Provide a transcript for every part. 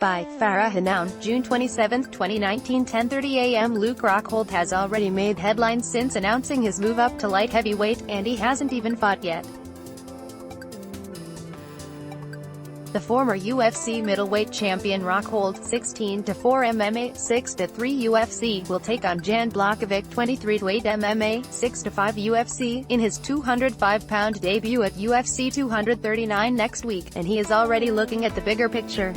By Farah Hannoun, June 27, 2019, 10:30 a.m. Luke Rockhold has already made headlines since announcing his move up to light heavyweight, and he hasn't even fought yet. The former UFC middleweight champion Rockhold, 16-4 MMA, 6-3 UFC, will take on Jan Blachowicz, 23-8 MMA, 6-5 UFC, in his 205-pound debut at UFC 239 next week, and he is already looking at the bigger picture.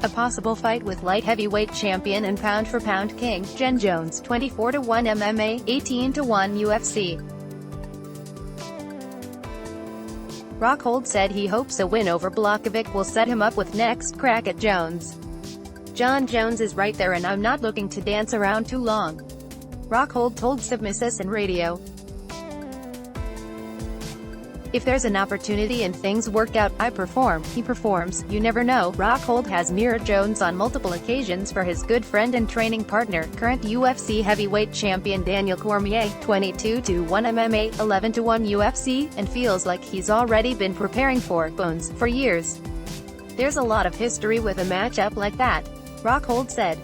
A possible fight with light heavyweight champion and pound-for-pound king, Jon Jones, 24-1 MMA, 18-1 UFC. Rockhold said he hopes a win over Blachowicz will set him up with next crack at Jones. "Jon Jones is right there and I'm not looking to dance around too long," Rockhold told Submissus Radio. "If there's an opportunity and things work out, I perform." He performs, you never know. Rockhold has mirrored Jones on multiple occasions for his good friend and training partner, current UFC heavyweight champion Daniel Cormier, 22-1 MMA, 11-1 UFC, and feels like he's already been preparing for Bones for years. "There's a lot of history with a matchup like that," Rockhold said.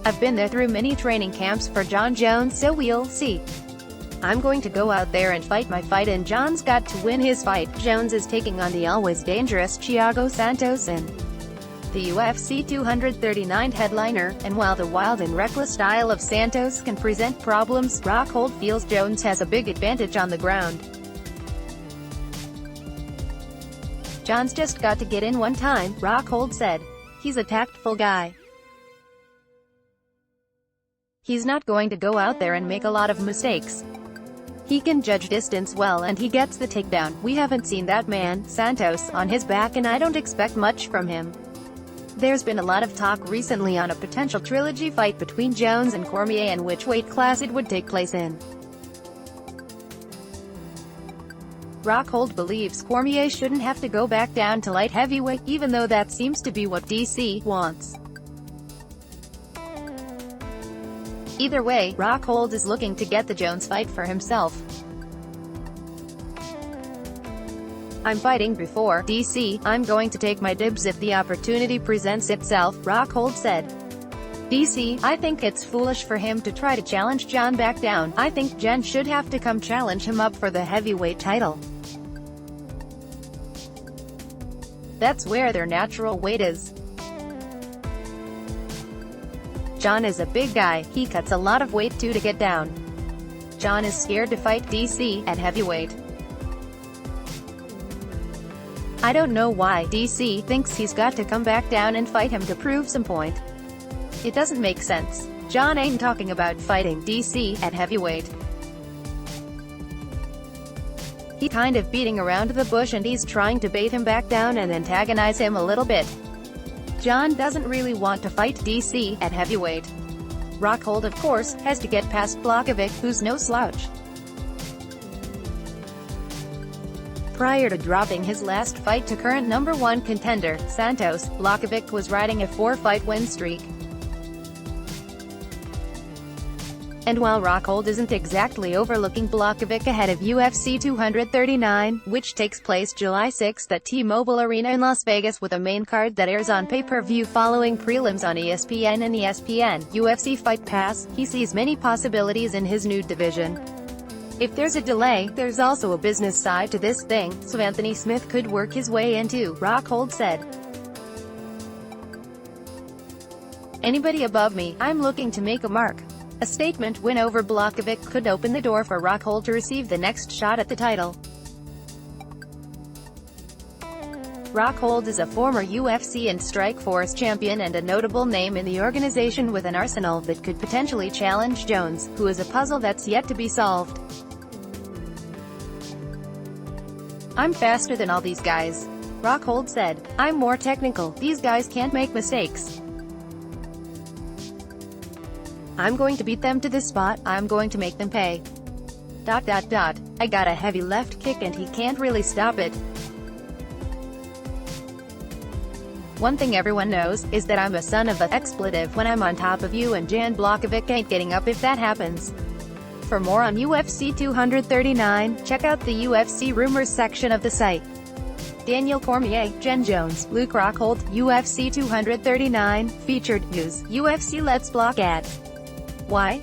"I've been there through many training camps for Jon Jones, so we'll see. I'm going to go out there and fight my fight, and Jon's got to win his fight." Jones is taking on the always dangerous Thiago Santos in the UFC 239 headliner, and while the wild and reckless style of Santos can present problems, Rockhold feels Jones has a big advantage on the ground. "Jon's just got to get in one time," Rockhold said. "He's a tactful guy. He's not going to go out there and make a lot of mistakes. He can judge distance well and he gets the takedown. We haven't seen that man, Santos, on his back, and I don't expect much from him." There's been a lot of talk recently on a potential trilogy fight between Jones and Cormier and which weight class it would take place in. Rockhold believes Cormier shouldn't have to go back down to light heavyweight, even though that seems to be what DC wants. Either way, Rockhold is looking to get the Jones fight for himself. "I'm fighting before DC, I'm going to take my dibs if the opportunity presents itself," Rockhold said. "DC, I think it's foolish for him to try to challenge Jon back down. I think Jon should have to come challenge him up for the heavyweight title. That's where their natural weight is. Jon is a big guy, he cuts a lot of weight too to get down. Jon is scared to fight DC at heavyweight. I don't know why DC thinks he's got to come back down and fight him to prove some point. It doesn't make sense. Jon ain't talking about fighting DC at heavyweight. He's kind of beating around the bush and he's trying to bait him back down and antagonize him a little bit. Jon doesn't really want to fight DC at heavyweight. Rockhold, of course, has to get past Blachowicz, who's no slouch. Prior to dropping his last fight to current #1 contender, Santos, Blachowicz was riding a 4-fight win streak. And while Rockhold isn't exactly overlooking Blachowicz ahead of UFC 239, which takes place July 6 at T-Mobile Arena in Las Vegas with a main card that airs on pay-per-view following prelims on ESPN and ESPN, UFC Fight Pass, he sees many possibilities in his new division. "If there's a delay, there's also a business side to this thing, so Anthony Smith could work his way into," Rockhold said. "Anybody above me, I'm looking to make a mark." A statement win over Blachowicz could open the door for Rockhold to receive the next shot at the title. Rockhold is a former UFC and Strikeforce champion and a notable name in the organization with an arsenal that could potentially challenge Jones, who is a puzzle that's yet to be solved. "I'm faster than all these guys," Rockhold said. "I'm more technical. These guys can't make mistakes. I'm going to beat them to this spot, I'm going to make them pay. ... I got a heavy left kick and he can't really stop it. One thing everyone knows, is that I'm a son of a expletive when I'm on top of you, and Jan Blachowicz ain't getting up if that happens." For more on UFC 239, check out the UFC rumors section of the site. Daniel Cormier, Jon Jones, Luke Rockhold, UFC 239, featured news, UFC lets block ads. Why?